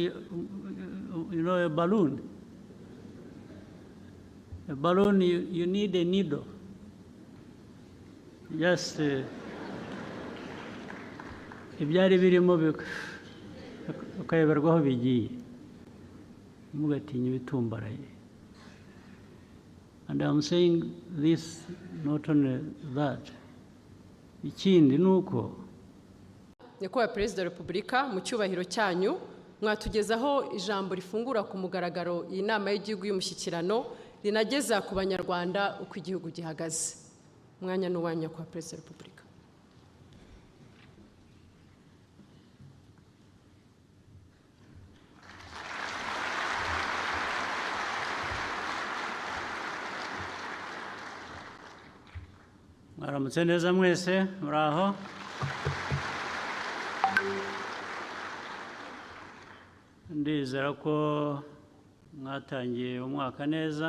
you know, a balloon. A balloon, you need a needle. Just ibyari birimo ukayoberwa aho bigiye, mugatinya ibitumbaraye. And I'm saying this, not only that. Ikindi nuko Nyakubahwa Perezida wa Repubulika, mu cyubahiro cyanyu mwatugezaho ijambo rifungura ku mugaragaro iyi nama y'igihugu y'umushyikirano rinageza ku banyarwanda uko igihugu gihagaze. Mwanya n'uwanyu Nyakubahwa Perezida wa Repubulika. mwaramutse neza mwese, muraho. Ndizera ko mwatangiye umwaka neza,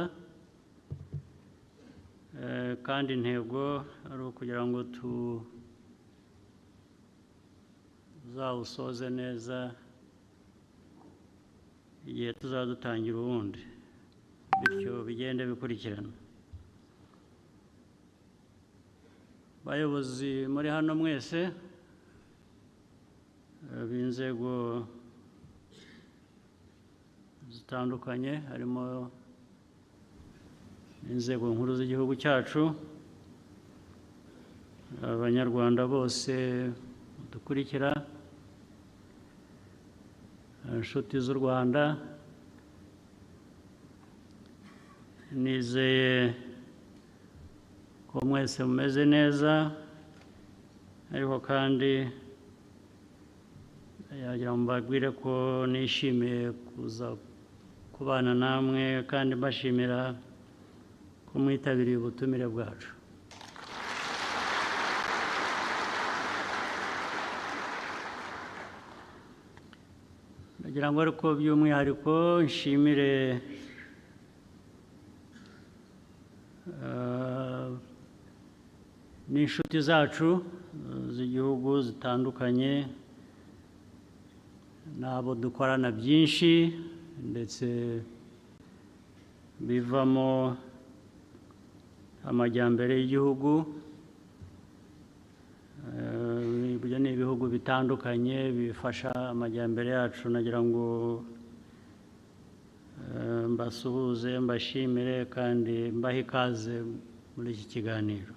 kandi intego ari ukugira ngo tuzawusoze neza igihe tuzadutangira ubundi, bityo bigende bikurikirana. Bayobozi muri hano mwese b'inzego zitandukanye, harimo inzego nkuru z'igihugu cyacu, abanyarwanda bose dukurikira, inshuti z'u Rwanda, nizeye ko mwese mumeze neza, ariko kandi yagira ngo mbabwire ko nishimiye kuza kubana namwe kandi mbashimira ko mwitabiriye ubutumire bwacu. Nagira ngo ariko by'umwihariko nshimire n'inshuti zacu z'igihugu zitandukanye, n'abo dukorana byinshi ndetse bivamo amajyambere y'igihugu. Ibyo ni ibihugu bitandukanye bifasha amajyambere yacu. Nagira ngo mbasuhuze, mbashimire kandi mbahe ikaze muri iki kiganiro.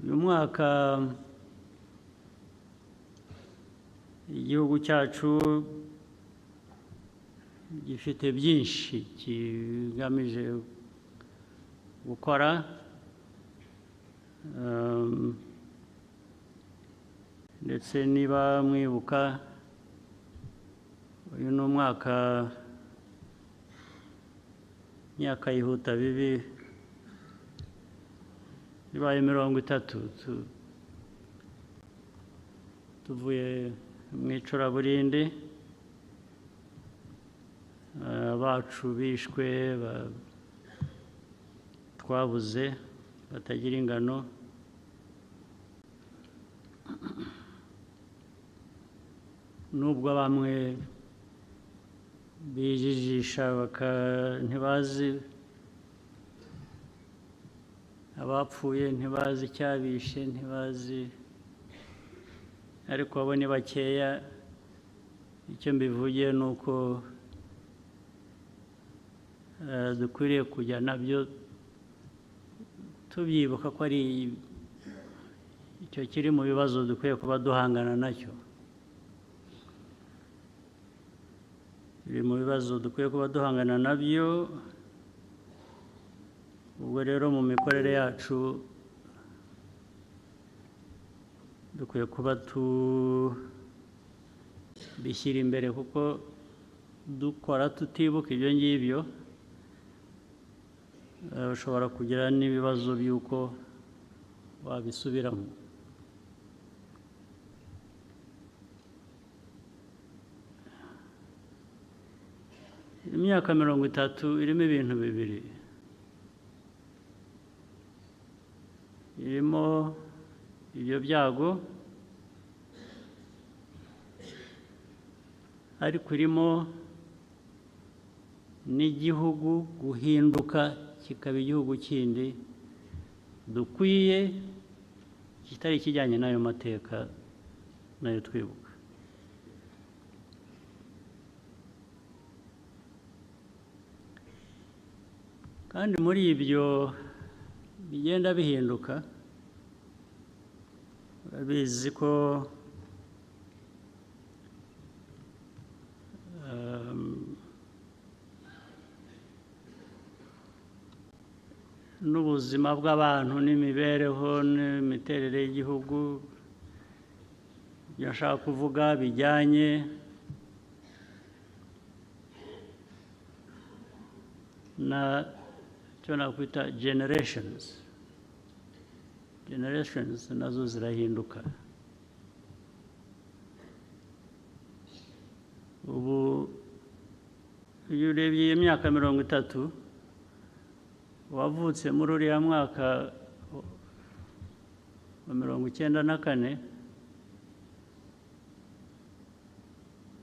Uyu mwaka igihugu cyacu gifite byinshi kigamije gukora, ndetse niba mwibuka uyu ni umwaka, imyaka yihuta bibi, bibaye 30 tuvuye mu icuraburindi, abacu bishwe, twabuze batagira ingano. Nubwo bamwe bijijisha ntibazi abapfuye, ntibazi icyabishe, ntibazi, ariko abo ni bakeya. Icyo mbivugiye ni uko dukwiriye kujya nabyo tubyibuka ko ari icyo kiri mu bibazo dukwiye kuba duhangana nacyo. Biri mu bibazo dukwiye kuba duhangana nabyo. Ubwo rero mu mikorere yacu dukwiye kuba tubishyira imbere, kuko dukora tutibuka ibyo ngibyo ushobora kugira n'ibibazo by'uko wabisubiramo. Imyaka 30 irimo ibintu bibiri. Irimo ibyo byago, ariko irimo n'igihugu guhinduka kikaba igihugu kindi dukwiye kitari kijyanye n'ayo mateka nayo twibuka. Kandi muri ibyo bigenda bihinduka, urabizi ko n'ubuzima bw'abantu n'imibereho n'imiterere y'igihugu, ibyo nshaka kuvuga bijyanye na icyo nakwita generations nazo zirahinduka. Ubu iyo urebye iyi myaka 30 wavutse muri uriya mwaka wa 1994,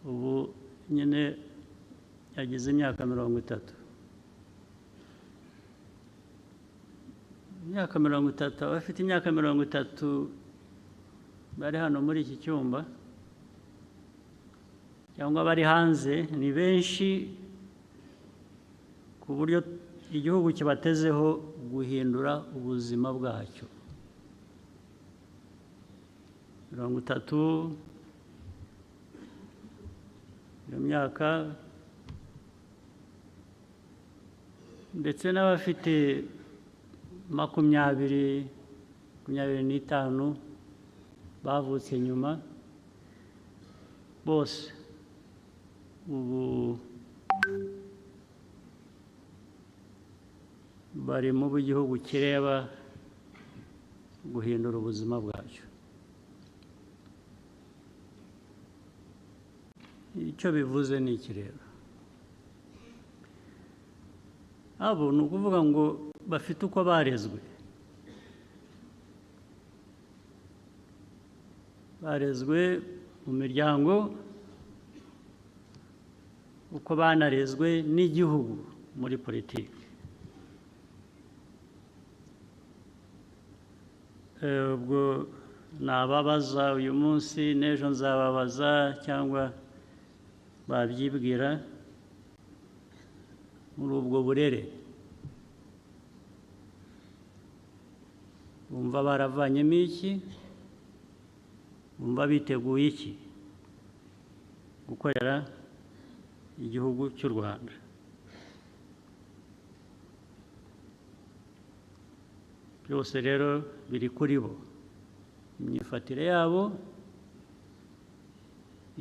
ubu nyine yagize imyaka 30. Imyaka 30, abafite imyaka 30 bari hano muri iki cyumba cyangwa bari hanze ni benshi, ku buryo igihugu kibatezeho guhindura ubuzima bwacyo. 30 iyo myaka, ndetse n'abafite 25 bavutse nyuma, bose ubu bari mu gihugu kireba guhindura ubuzima bwacyo. Icyo bivuze ni iki rero? Abo ni ukuvuga ngo bafite uko barezwe, mu miryango, uko banarezwe n'igihugu muri politiki. Ubwo nababaza uyu munsi, n'ejo nzababaza cyangwa babyibwira muri ubwo burere, bumva baravanyemo iki, bumva biteguye iki gukorera igihugu cy'u Rwanda. Byose rero biri kuri bo, imyifatire yabo,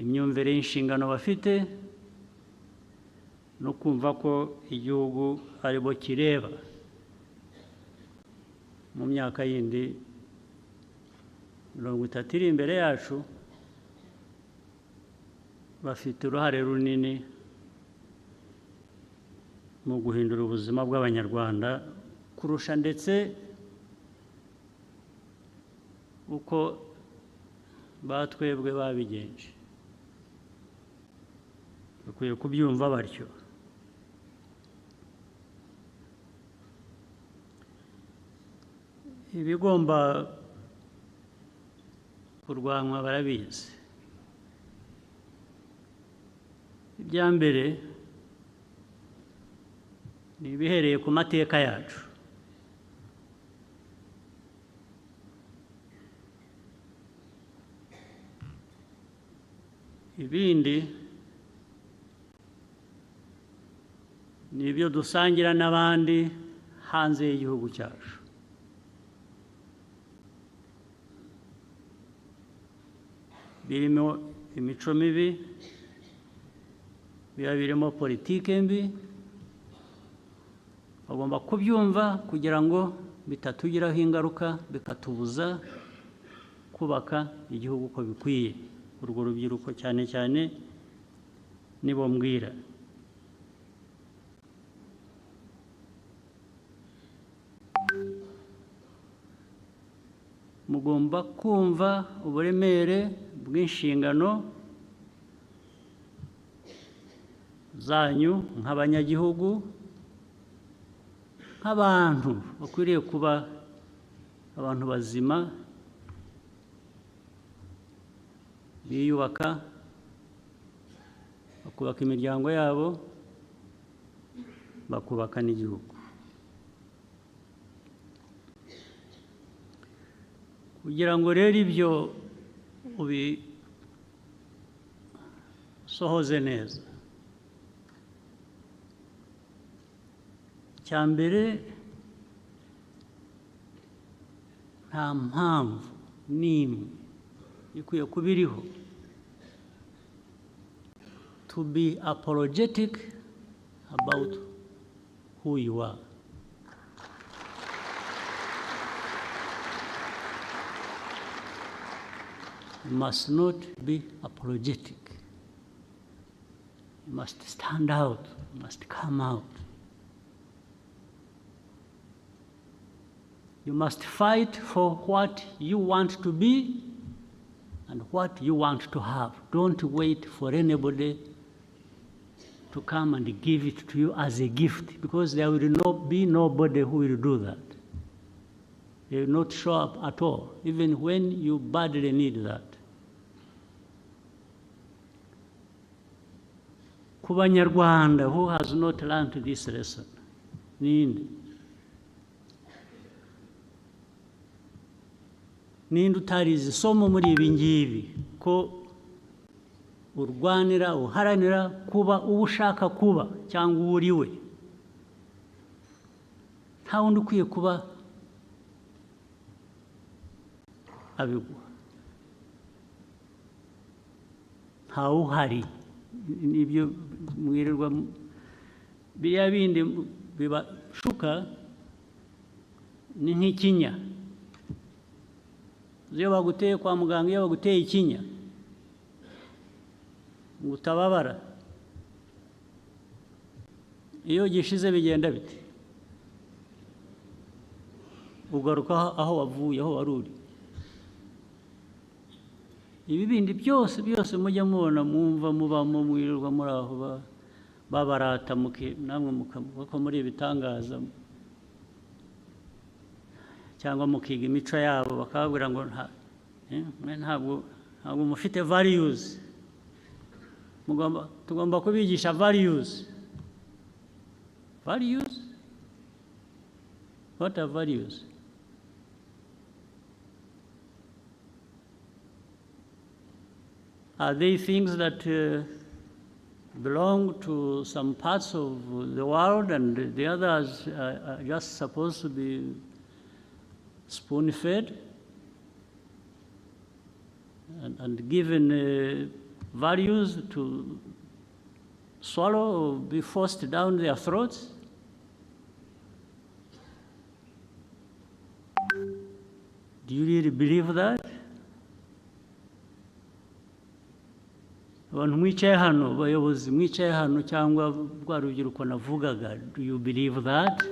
imyumvire y'inshingano bafite, no kumva ko igihugu ari bo kireba mu myaka yindi 30 iri imbere yacu. Bafite uruhare runini mu guhindura ubuzima bw'Abanyarwanda kurusha ndetse uko batwebwe babigenje. Bakwiye kubyumva batyo. Ibigomba kurwanywa barabizi. Ibya mbere ni ibihereye ku mateka yacu. Ibindi ni ibyo dusangira n'abandi hanze y'igihugu cyacu. Birimo imico mibi, biba birimo politike mbi. Bagomba kubyumva kugira ngo bitatugiraho ingaruka, bikatubuza kubaka igihugu uko bikwiye. Urwo rubyiruko cyane cyane nibo mbwira. mugomba kumva uburemere bw'inshingano zanyu nk'abanyagihugu, nk'abantu bakwiriye kuba abantu bazima biyubaka, bakubaka imiryango yabo, bakubaka n'igihugu. Kugira ngo rero ibyo ubisohoze neza, icya mbere nta mpamvu n'imwe ikwiye kuba iriho to be apologetic about who you are. You must not be apologetic. You must stand out. You must come out. You must fight for what you want to be and what you want to have. Don't wait for anybody to come and give it to you as a gift, because there will be nobody who will do that. They will not show up at all, even when you badly need that. Ku Banyarwanda who has not learned this lesson, ninde utarize isomo muri ibi ngibi, ko urwanira uharanira kuba uwo ushaka kuba cyangwa uwo uri we. Nta wundi ukwiye kuba abiguha, ntawe uhari. Nibyo mwirirwa biriya bindi bibashuka ni nk'ikinya. Iyo baguteye kwa muganga, iyo baguteye ikinya ngo utababara, iyo gishize bigenda bite? Ugaruka aho wavuye, aho wari uri. Ibi bindi byose mujya mubona, mwumva mubamo, mwirirwa muri aho babarata, namwe muko muri ibitangaza, cyangwa mukiga imico yabo, bakababwira ngo ntabwo mufite values. Tugomba kubigisha values. Values? What are values? Are they things that belong to some parts of the world and the others are just supposed to be spoon-fed and given values to swallow or be forced down their throats? Do you really believe that? Abantu mwicaye hano, abayobozi mwicaye hano, cyangwa rwa rubyiruko navugaga, do you believe that?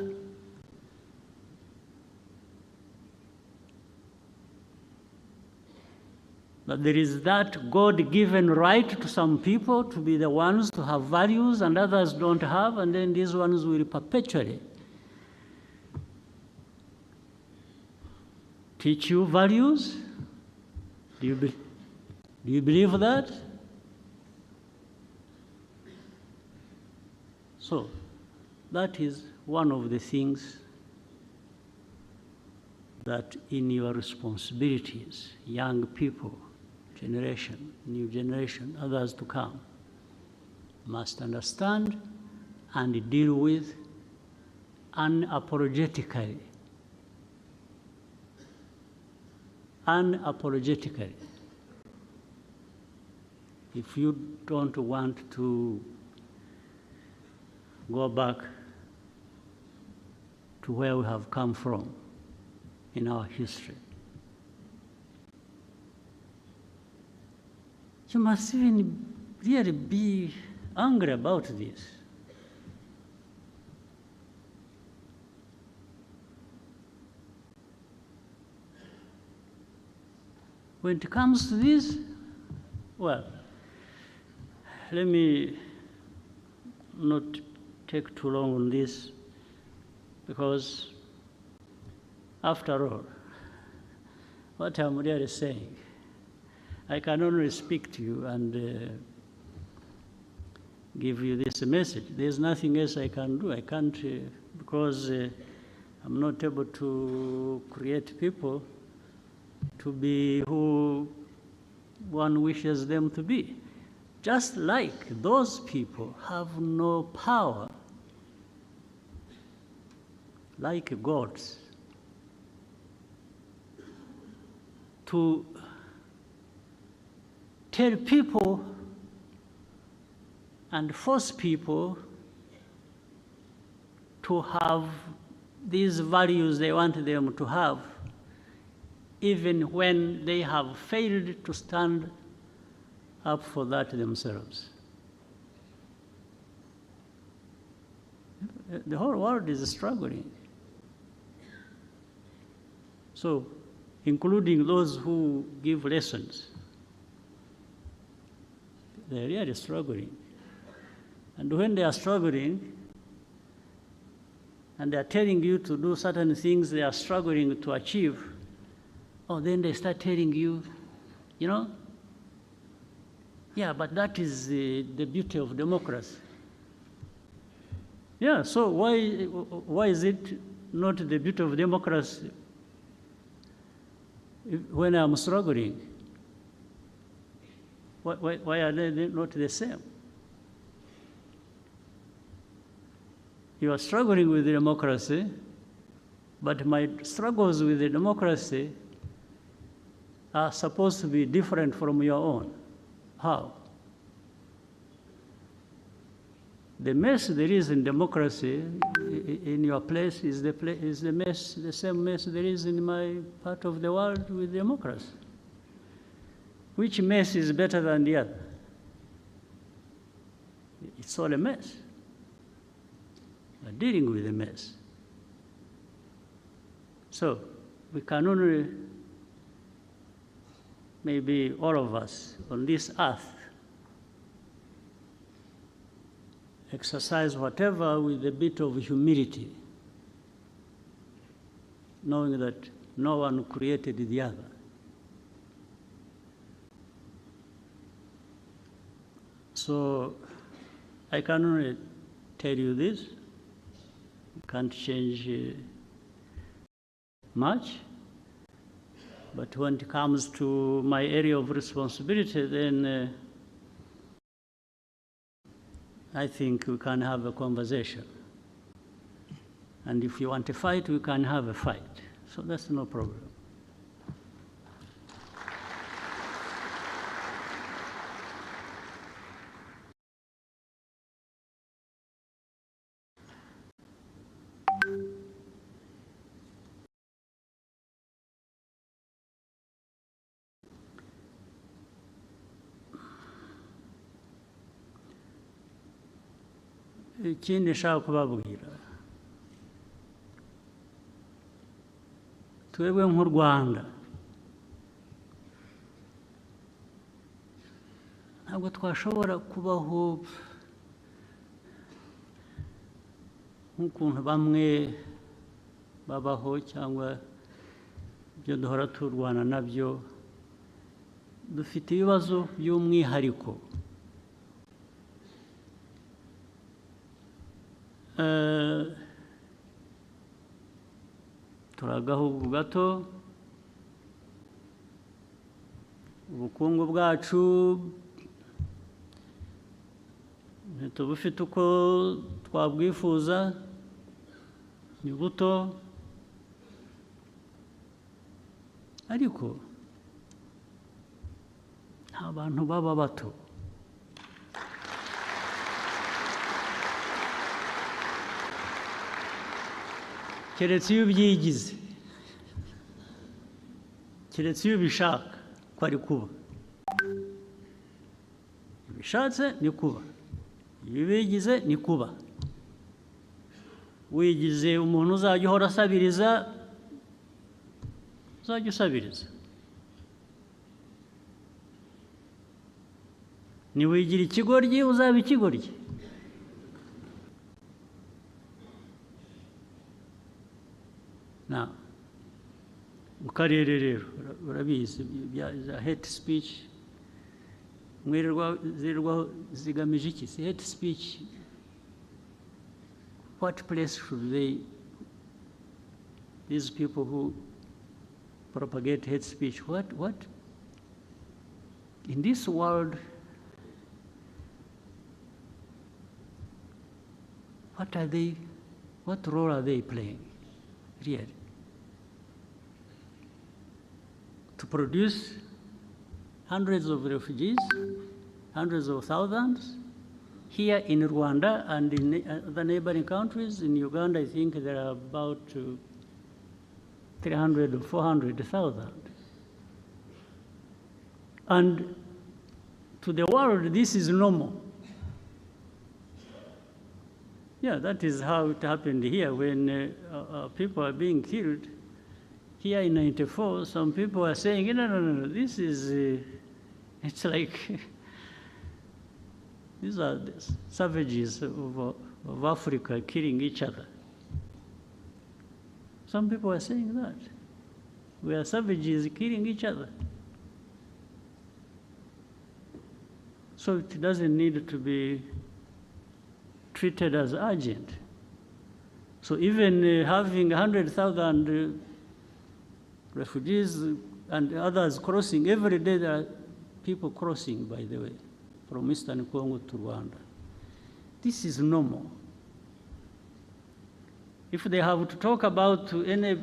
That there is that God-given right to some people to be the ones to have values and others don't have, and then these ones will perpetually teach you values? Do you believe that? So, that is one of the things that in your responsibilities, young people, generation, new generation, others to come, must understand and deal with unapologetically. Unapologetically. If you don't want to go back to where we have come from in our history, you must even really be angry about this. when it comes to this, well, let me not take too long on this, because after all, what I'm really saying, I can only speak to you and give you this message. There's nothing else I can do. I can't, because I'm not able to create people to be who one wishes them to be. Just like those people have no power, like gods, to tell people and force people to have these values they want them to have, even when they have failed to stand up for that themselves. The whole world is struggling. So, including those who give lessons, they're really struggling. And when they are struggling, and they are telling you to do certain things they are struggling to achieve, then they start telling you, you know, yeah, but that is the beauty of democracy. Yeah, so why is it not the beauty of democracy when I'm struggling? Why are they not the same? You are struggling with the democracy, but my struggles with the democracy are supposed to be different from your own. How? The mess there is in democracy in your place is the same mess there is in my part of the world with democracy. Which mess is better than the other? It's all a mess. We're dealing with a mess. So we can only, maybe all of us on this earth, exercise whatever with a bit of humility, knowing that no one created the other. So I can only tell you this. Can't change much, but when it comes to my area of responsibility, then I think we can have a conversation. And if you want to fight, we can have a fight. So that's no problem. ikindi nshaka kubabwira, twebwe nk'u Rwanda ntabwo twashobora kubaho nk'ukuntu bamwe babaho, cyangwa ibyo duhora turwana nabyo. Dufite ibibazo by'umwihariko. Turi agahugu gato, ubukungu bwacu ntitubufite uko twabwifuza, ni buto, ariko nta bantu baba bato. Keretse iyo ubyigize, keretse iyo ubishaka ko ari kuba. Ubishatse ni kuba, iyo ubigize ni kuba. Wigize umuntu uzajya uhora asabiriza, uzajya usabiriza. niwigira ikigoryi uzaba ikigoryi. Now, mu karere rero urabizi bya hate speech zirirwaho zigamije iki? Si hate speech. What place should these people who propagate hate speech, what in this world, what role are they playing, really? To produce hundreds of refugees, hundreds of thousands, here in Rwanda and in the neighboring countries. In Uganda, I think there are about 300 or 400,000. And to the world, this is normal. Yeah, that is how it happened here when people are being killed. Here in 94, some people are saying, no, this is, it's like, these are the savages of Africa killing each other. Some people are saying that. We are savages killing each other. So it doesn't need to be treated as urgent. So even having 100,000 refugees and others crossing, every day there are people crossing, by the way, from Eastern Congo to Rwanda. This is normal. If they have to talk about any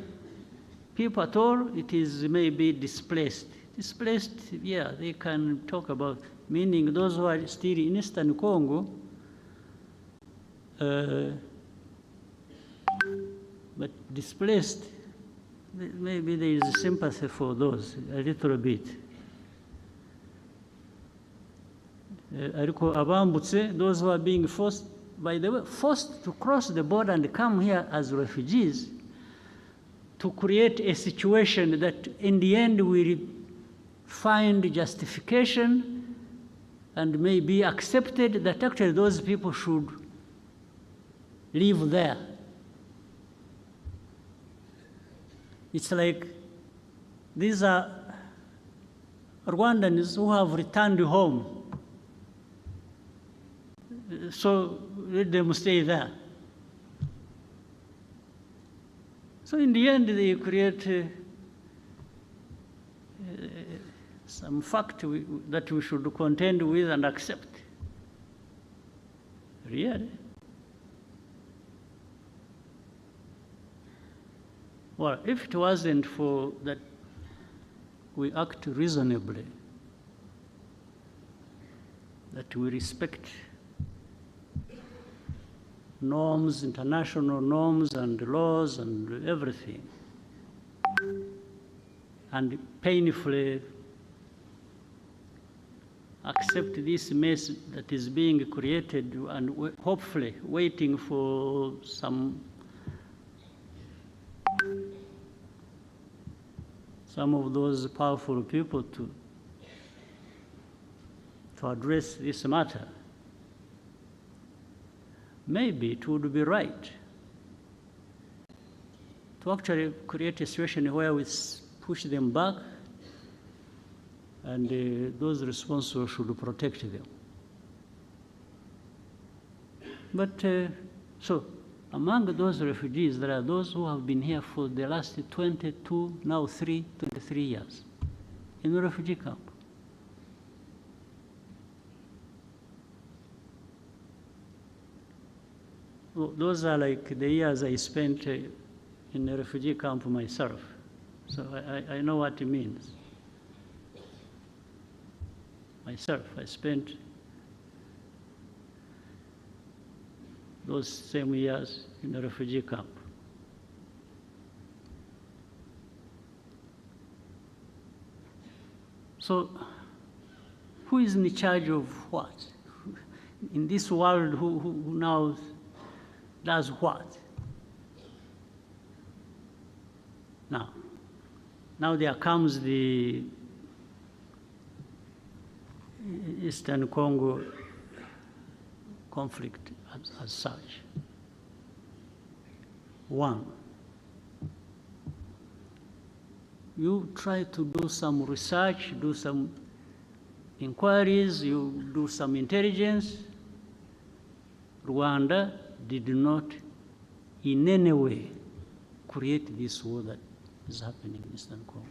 people at all, it is maybe displaced. Displaced, yeah, they can talk about, meaning those who are still in Eastern Congo, but displaced, maybe there is sympathy for those, a little bit. Those who are being forced, by the way, forced to cross the border and come here as refugees, to create a situation that in the end will find justification and may be accepted that actually those people should live there. It's like these are Rwandans who have returned home. So let them stay there. So in the end, they create some fact that we should contend with and accept. Really? Well, if it wasn't for that we act reasonably, that we respect norms, international norms and laws and everything, and painfully accept this mess that is being created and hopefully waiting for some of those powerful people to address this matter. Maybe it would be right to actually create a situation where we push them back and those responsible should protect them. But so among those refugees, there are those who have been here for the last 22, now 23 years in the refugee camp. Those are like the years I spent in a refugee camp myself. So I know what it means. Myself, I spent those same years in a refugee camp. So who is in charge of what? In this world, who now does what? Now there comes the Eastern Congo conflict as such. One, you try to do some research, do some inquiries, you do some intelligence. Rwanda did not in any way create this war that is happening in Eastern Congo.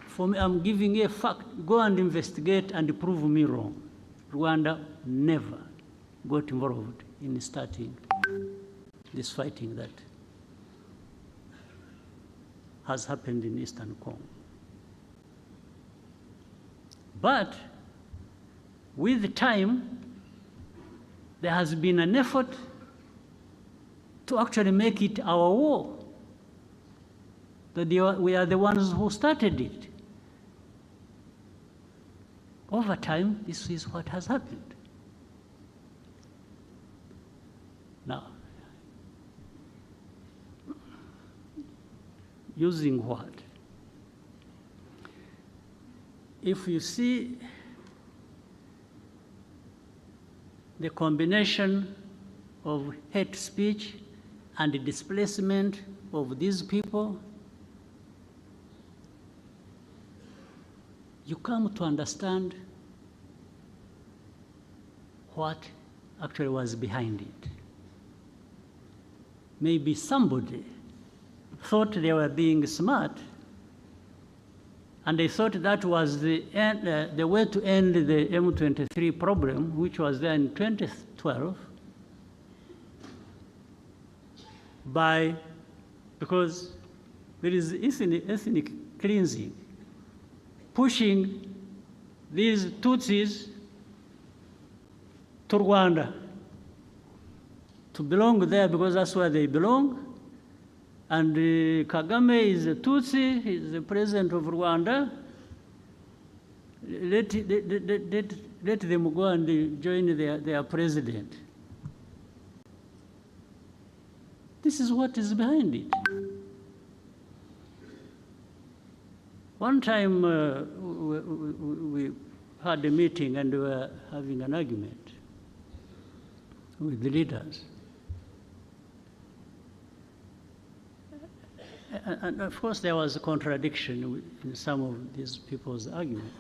For me, I'm giving a fact. Go and investigate and prove me wrong. Rwanda never got involved in starting this fighting that has happened in Eastern Congo. But with time, there has been an effort to actually make it our war. That we are the ones who started it. Over time, this is what has happened. Now, using what? If you see the combination of hate speech and the displacement of these people, you come to understand what actually was behind it. Maybe somebody thought they were being smart, and they thought that was the way to end the M23 problem, which was there in 2012, because there is ethnic cleansing, pushing these Tutsis to Rwanda, to belong there because that's where they belong. And Kagame is a Tutsi, he's the president of Rwanda. Let them go and join their president. This is what is behind it. One time we had a meeting and we were having an argument with the leaders. And of course there was a contradiction in some of these people's argument.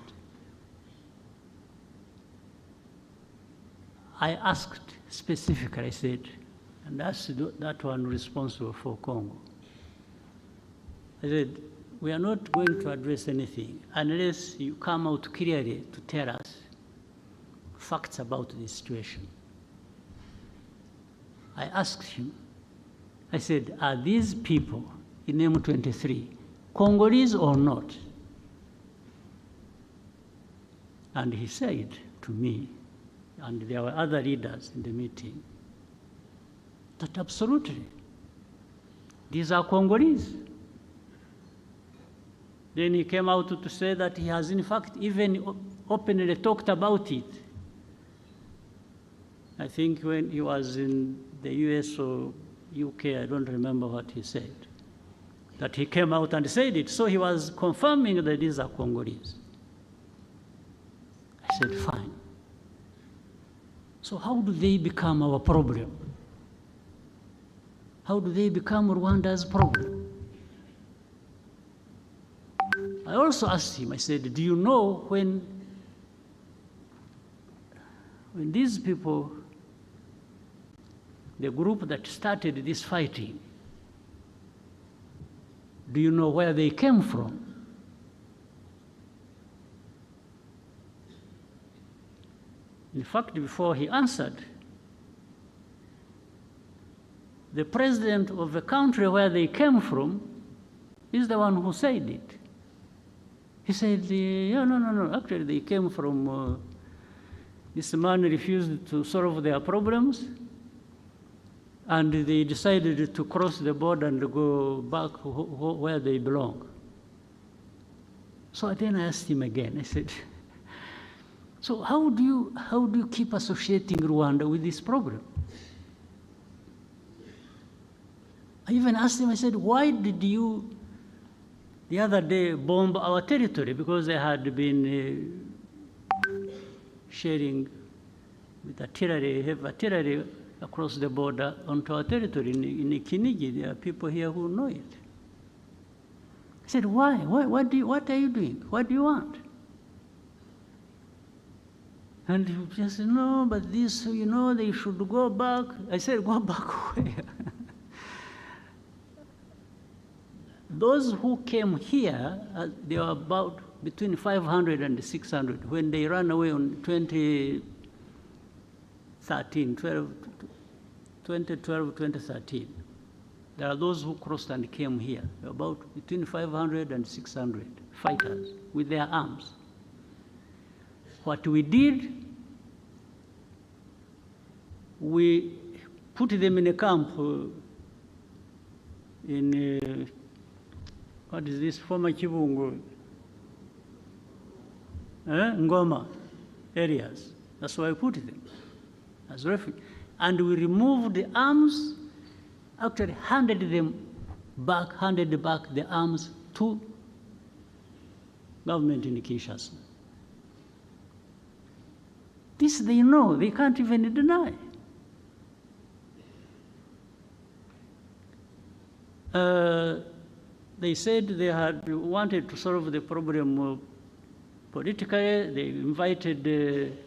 I asked specifically, I said, and that's that one responsible for Congo. I said, we are not going to address anything unless you come out clearly to tell us facts about this situation. I asked him, I said, are these people in M23 Congolese or not? And he said to me, and there were other leaders in the meeting, that absolutely, these are Congolese. Then he came out to say that he has in fact even openly talked about it. I think when he was in the US or UK, I don't remember what he said, that he came out and said it. So he was confirming that these are Congolese. I said, fine. So how do they become our problem? How do they become Rwanda's problem? I also asked him, I said, do you know when these people, the group that started this fighting, do you know where they came from? In fact, before he answered, the president of the country where they came from is the one who said it. He said, yeah, no, actually they came from, this man refused to solve their problems, and they decided to cross the border and go back where they belong. So then I asked him again, I said, so how do you keep associating Rwanda with this problem? I even asked him, I said, why did you the other day bombed our territory because they had been sharing with artillery, heavy artillery across the border onto our territory in Kinigi. There are people here who know it. I said, why? What are you doing? What do you want? And he just said, no, but this, they should go back. I said, go back where? Those who came here, they were about between 500 and 600 when they ran away on 2013. There are those who crossed and came here, about between 500 and 600 fighters with their arms. What we did, we put them in a camp in, what is this, former Kibungo, Ngoma areas. That's why we put them as refugees. And we removed the arms, actually handed back the arms to government in Kinshasa. This they know, they can't even deny. They said they had wanted to solve the problem politically. They invited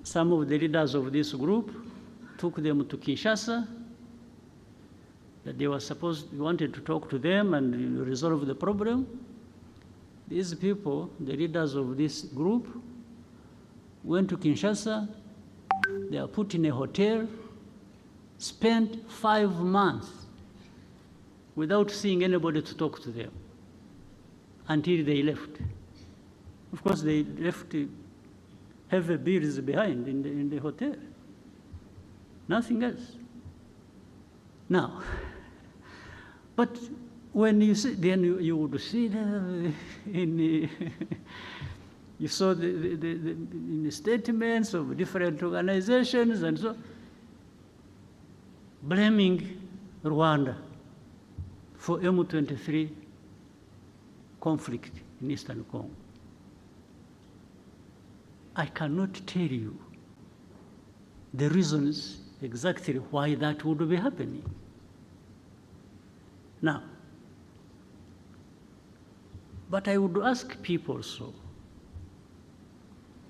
some of the leaders of this group, took them to Kinshasa, that they wanted to talk to them and resolve the problem. These people, the leaders of this group, went to Kinshasa. They are put in a hotel, spent 5 months without seeing anybody to talk to them until they left. Of course, they left heavy bills behind in the hotel. Nothing else. Now, but when you see, then you would see you saw in the statements of different organizations and so, blaming Rwanda for M23 conflict in Eastern Congo. I cannot tell you the reasons exactly why that would be happening. Now, but I would ask people so.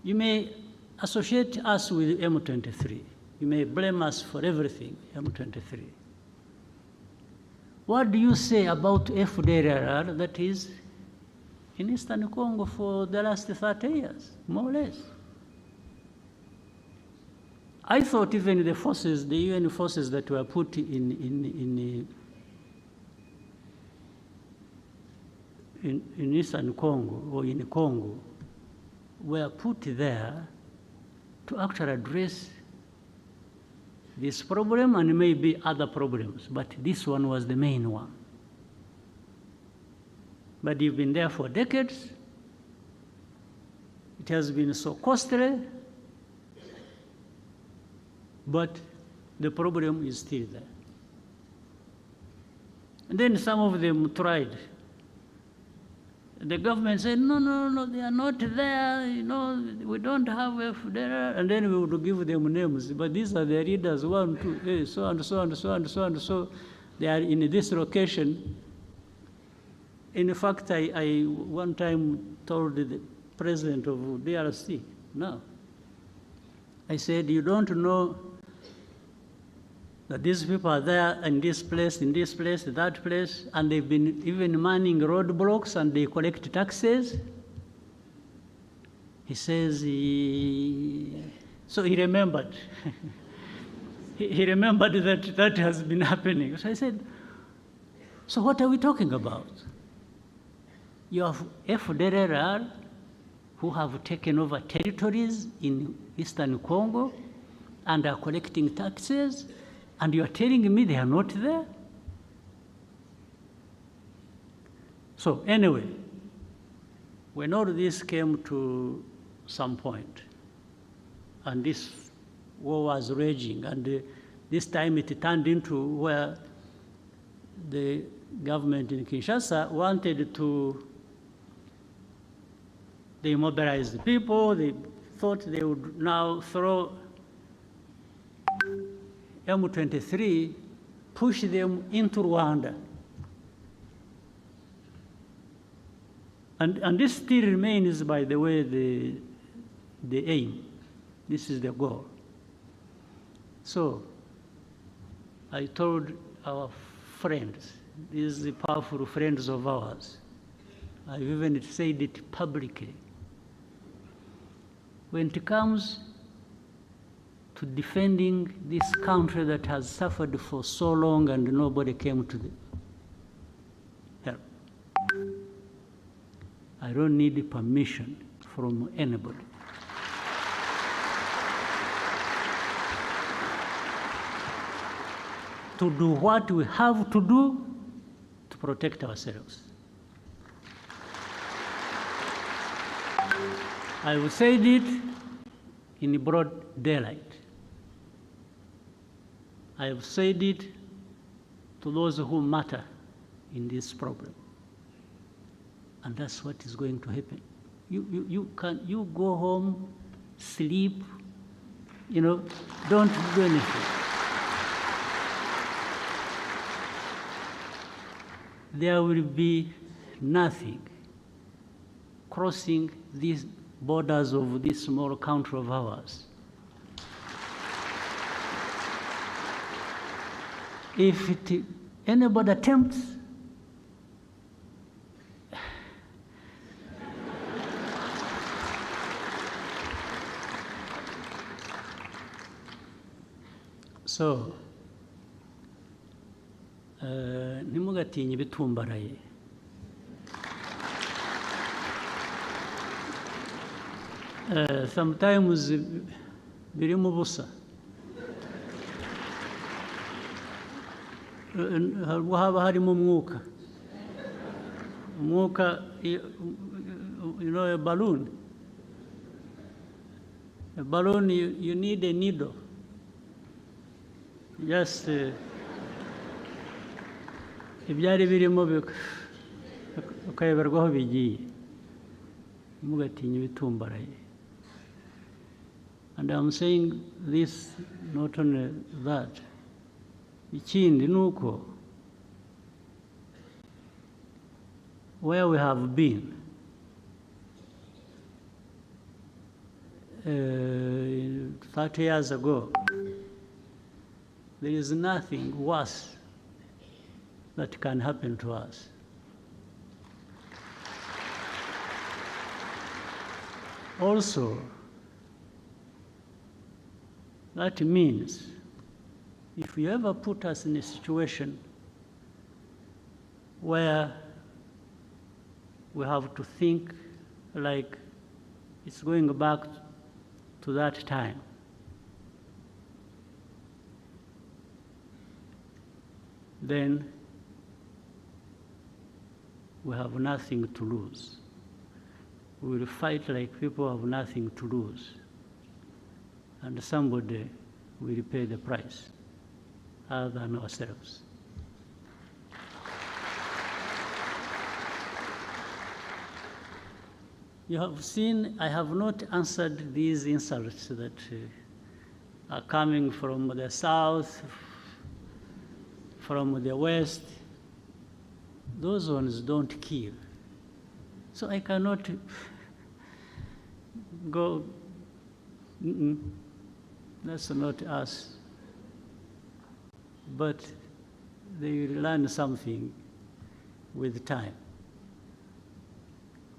You may associate us with M23. You may blame us for everything, M23. What do you say about FDLR that is in Eastern Congo for the last 30 years, more or less? I thought even the forces, the UN forces that were put in Eastern Congo or in Congo were put there to actually address this problem and maybe other problems, but this one was the main one. But you've been there for decades. It has been so costly, but the problem is still there. And then some of them tried. The government said, no, they are not there, we don't have FDLR, and then we would give them names. But these are the leaders, 1, 2, so and so and so and so and so. They are in this location. In fact, I one time told the president of DRC, no. I said, you don't know that these people are there in this place, that place, and they've been even manning roadblocks and they collect taxes. He says, so he remembered. he remembered that has been happening. So I said, so what are we talking about? You have FDLR who have taken over territories in Eastern Congo and are collecting taxes, and you are telling me they are not there? So anyway, when all this came to some point, and this war was raging, and this time it turned into where the government in Kinshasa wanted to, they mobilized the people, they thought they would now throw M23, push them into Rwanda. And this still remains, by the way, the aim. This is the goal. So I told our friends, these powerful friends of ours, I've even said it publicly, when it comes to defending this country that has suffered for so long and nobody came to the help, I don't need permission from anybody. To do what we have to do to protect ourselves. I will say it in broad daylight. I have said it to those who matter in this problem. And that's what is going to happen. You go home, sleep, don't do anything. There will be nothing crossing these borders of this small country of ours. If anybody attempts, so ntimugatinye ibitumbaraye. Sometimes birimo ubusa. Haba harimo umwuka. Umwuka, a balloon. A balloon, you need a needle. Just ibyari birimo ukayoberwaho bigiye. Ntimugatinye ibitumbaraye. And I'm saying this, not only that. Ikindi nuko, where we have been, 30 years ago, there is nothing worse that can happen to us. Also, that means if you ever put us in a situation where we have to think like it's going back to that time, then we have nothing to lose. We will fight like people have nothing to lose. And somebody will pay the price other than ourselves. You have seen, I have not answered these insults that are coming from the south, from the west. Those ones don't kill. So I cannot go, that's not us. But they learn something with time.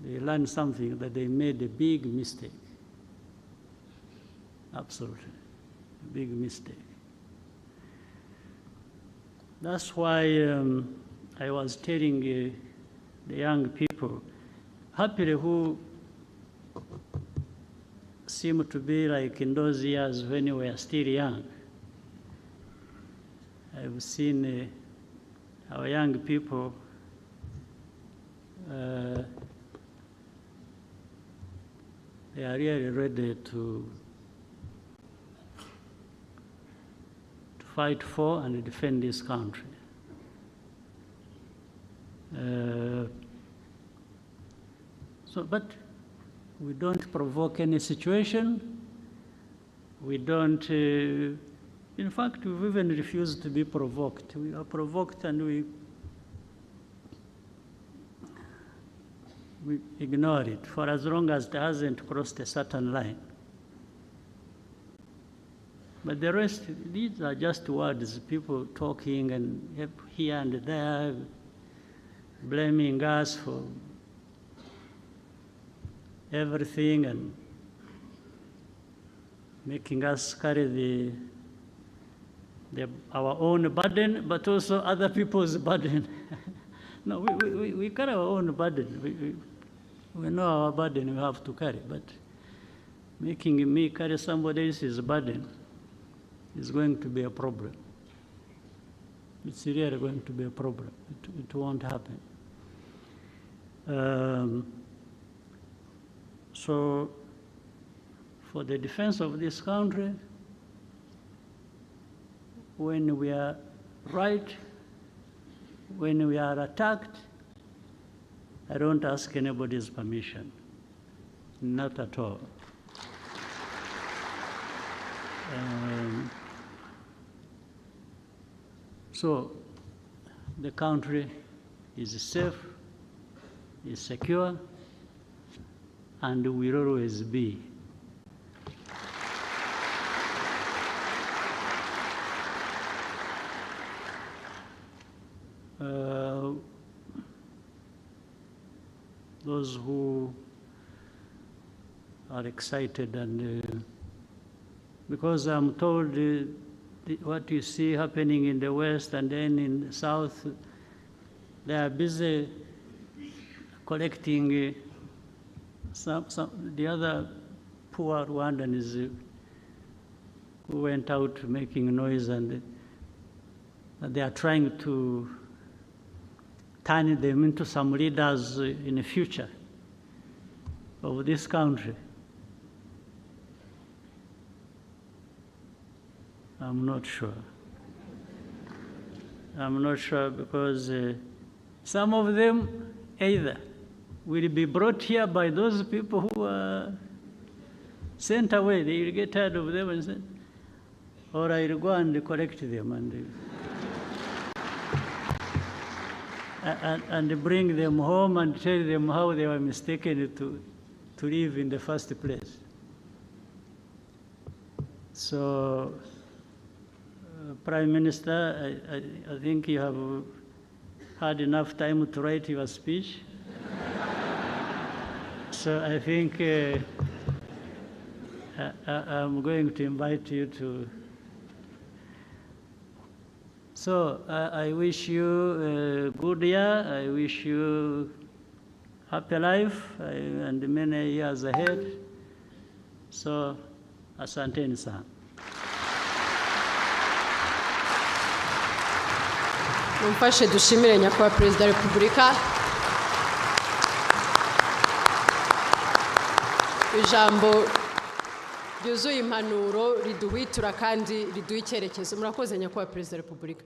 They learn something that they made a big mistake. Absolutely, a big mistake. That's why I was telling the young people, happily who seem to be like in those years when we were still young. I've seen our young people they are really ready to fight for and defend this country. So, but we don't provoke any situation. We don't, in fact, we've even refused to be provoked. We are provoked and we ignore it for as long as it hasn't crossed a certain line. But the rest, these are just words, people talking and here and there, blaming us for everything and making us carry our own burden, but also other people's burden. No, we carry our own burden. We know our burden we have to carry, but making me carry somebody else's burden is going to be a problem. It's really going to be a problem. It won't happen. So, for the defense of this country, when we are right, when we are attacked, I don't ask anybody's permission, not at all. So the country is safe, is secure, and will always be. Those who are excited and because I'm told what you see happening in the West and then in the South, they are busy collecting the other poor Rwandans who went out making noise, and they are trying to turn them into some leaders in the future of this country. I'm not sure. I'm not sure because some of them either will be brought here by those people who are sent away. They will get tired of them and say, or I will go and collect them and bring them home and tell them how they were mistaken to live in the first place. So, Prime Minister, I think you have had enough time to write your speech. So I think I'm going to invite you to. So I wish you a good year. I wish you happy life and many years ahead. So, asanteni sana. Mumfashe dushimire nyakubahwa Perezida wa Repubulika. Ijambo ryuzuye impanuro riduhwitura kandi riduha icyerekezo. Murakoze nyakubahwa Perezida wa Repubulika.